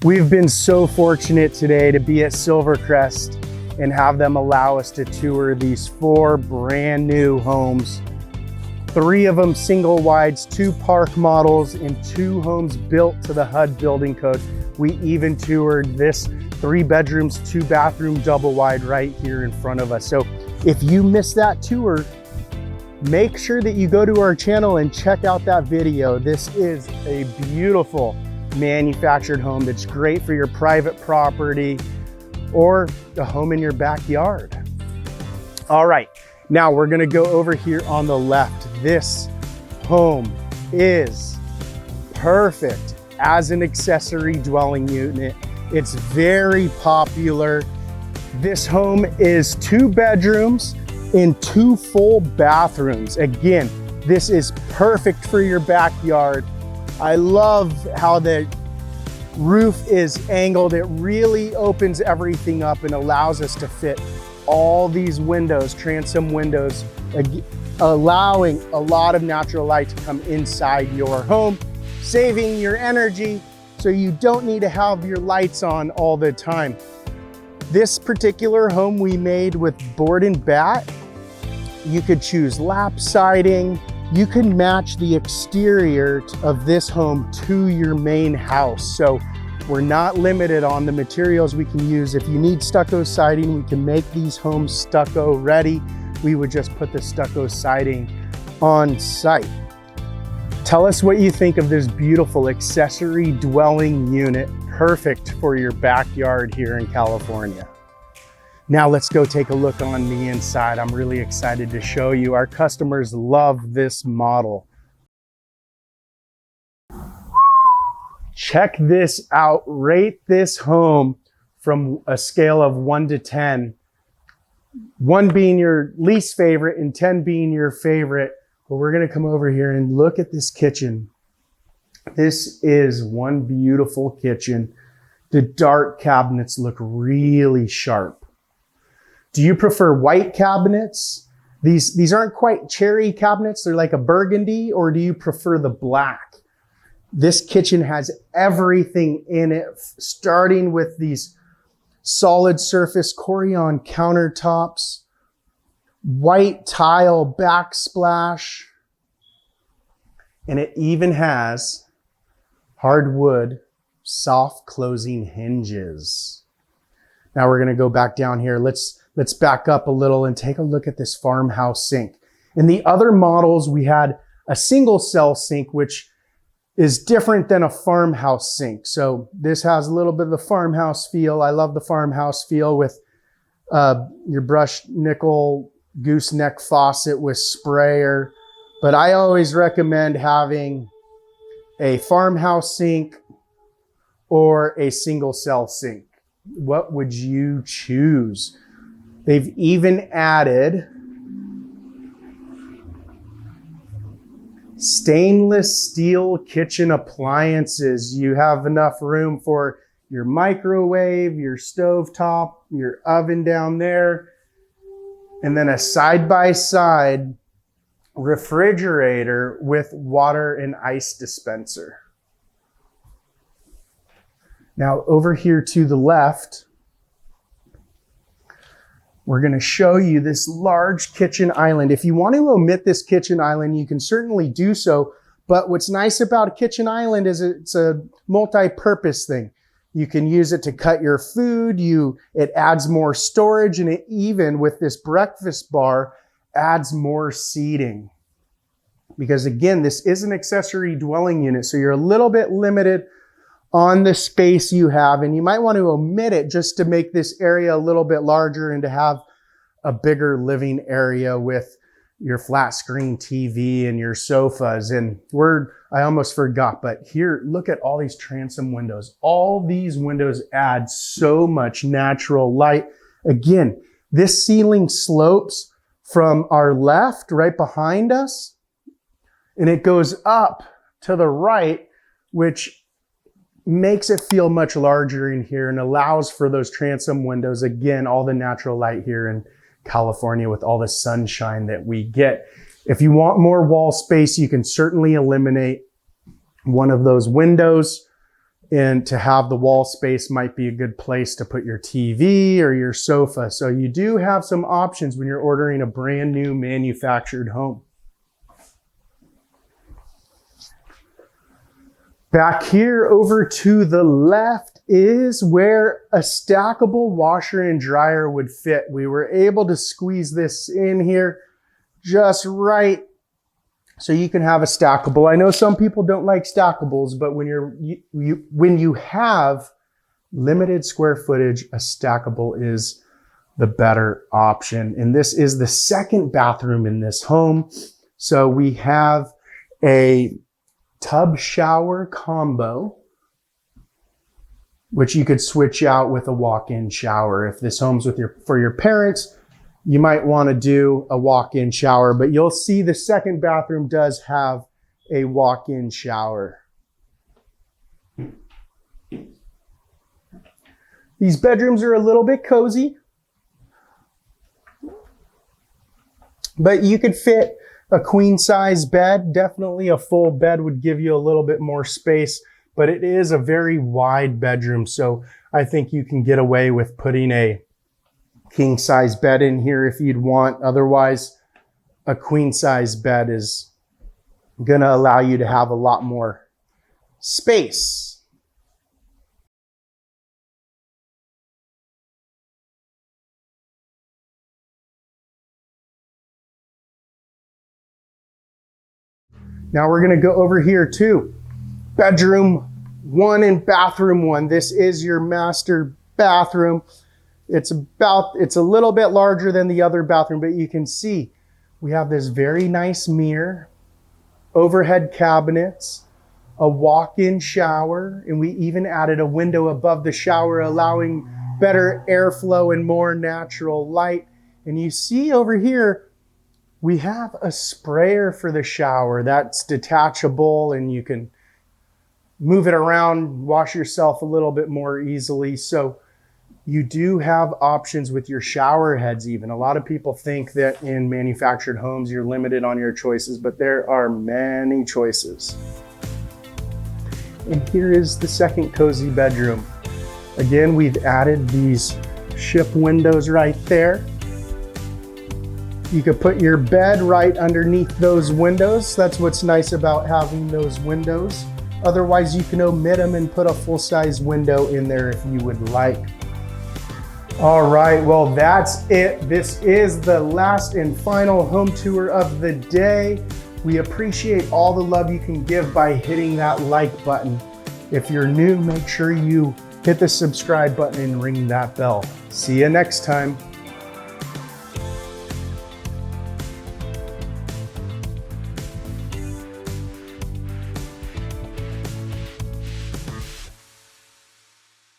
We've been so fortunate today to be at Silvercrest and have them allow us to tour these 4 brand new homes. 3 of them single wides, 2 park models, and 2 homes built to the HUD building code. We even toured this 3 bedrooms, 2 bathroom double wide right here in front of us. So if you missed that tour, make sure that you go to our channel and check out that video. This is a beautiful manufactured home that's great for your private property or a home in your backyard. All right, now we're gonna go over here on the left. This home is perfect as an accessory dwelling unit. It's very popular. This home is 2 bedrooms and 2 full bathrooms. Again, this is perfect for your backyard. I love how the roof is angled. It really opens everything up and allows us to fit all these windows, transom windows, allowing a lot of natural light to come inside your home, saving your energy so you don't need to have your lights on all the time. This particular home we made with board and bat. You could choose lap siding. You can match the exterior of this home to your main house. So we're not limited on the materials we can use. If you need stucco siding, we can make these homes stucco ready. We would just put the stucco siding on site. Tell us what you think of this beautiful accessory dwelling unit, perfect for your backyard here in California. Now let's go take a look on the inside. I'm really excited to show you. Our customers love this model. Check this out. Rate this home from a scale of 1 to 10. 1 being your least favorite and 10 being your favorite. But we're gonna come over here and look at this kitchen. This is one beautiful kitchen. The dark cabinets look really sharp. Do you prefer white cabinets? These aren't quite cherry cabinets, they're like a burgundy, or do you prefer the black? This kitchen has everything in it, starting with these solid surface Corian countertops, white tile backsplash, and it even has hardwood soft closing hinges. Now we're gonna go back down here. Let's back up a little and take a look at this farmhouse sink. In the other models, we had a single cell sink, which is different than a farmhouse sink. So this has a little bit of the farmhouse feel. I love the farmhouse feel with your brushed nickel gooseneck faucet with sprayer. But I always recommend having a farmhouse sink or a single cell sink. What would you choose? They've even added stainless steel kitchen appliances. You have enough room for your microwave, your stovetop, your oven down there, and then a side-by-side refrigerator with water and ice dispenser. Now over here to the left, we're gonna show you this large kitchen island. If you want to omit this kitchen island, you can certainly do so. But what's nice about a kitchen island is it's a multi-purpose thing. You can use it to cut your food. It adds more storage, and it even with this breakfast bar adds more seating. Because again, this is an accessory dwelling unit, so you're a little bit limited on the space you have, and you might want to omit it just to make this area a little bit larger and to have a bigger living area with your flat screen TV and your sofas. And I almost forgot, but here, look at all these transom windows. All these windows add so much natural light. Again, this ceiling slopes from our left, right behind us, and it goes up to the right, which makes it feel much larger in here and allows for those transom windows. Again, all the natural light here in California with all the sunshine that we get. If you want more wall space, you can certainly eliminate one of those windows And to have the wall space might be a good place to put your TV or your sofa. So you do have some options when you're ordering a brand new manufactured home. Back here over to the left is where a stackable washer and dryer would fit. We were able to squeeze this in here just right so you can have a stackable. I know some people don't like stackables, but when you have limited square footage, a stackable is the better option. And this is the second bathroom in this home. So we have a tub shower combo, which you could switch out with a walk-in shower. If this home's for your parents, you might want to do a walk-in shower, but you'll see the second bathroom does have a walk-in shower. These bedrooms are a little bit cozy, but you could fit a queen size bed. Definitely a full bed would give you a little bit more space, but it is a very wide bedroom. So I think you can get away with putting a king size bed in here if you'd want. Otherwise, a queen size bed is going to allow you to have a lot more space. Now we're going to go over here to bedroom 1 and bathroom 1. This is your master bathroom. It's a little bit larger than the other bathroom, but you can see we have this very nice mirror, overhead cabinets, a walk-in shower, and we even added a window above the shower, allowing better airflow and more natural light. And you see over here, we have a sprayer for the shower that's detachable, and you can move it around, wash yourself a little bit more easily. So you do have options with your shower heads even. A lot of people think that in manufactured homes, you're limited on your choices, but there are many choices. And here is the second cozy bedroom. Again, we've added these ship windows right there. You could put your bed right underneath those windows. That's what's nice about having those windows. Otherwise, you can omit them and put a full-size window in there if you would like. All right, well, that's it. This is the last and final home tour of the day. We appreciate all the love you can give by hitting that like button. If you're new, make sure you hit the subscribe button and ring that bell. See you next time.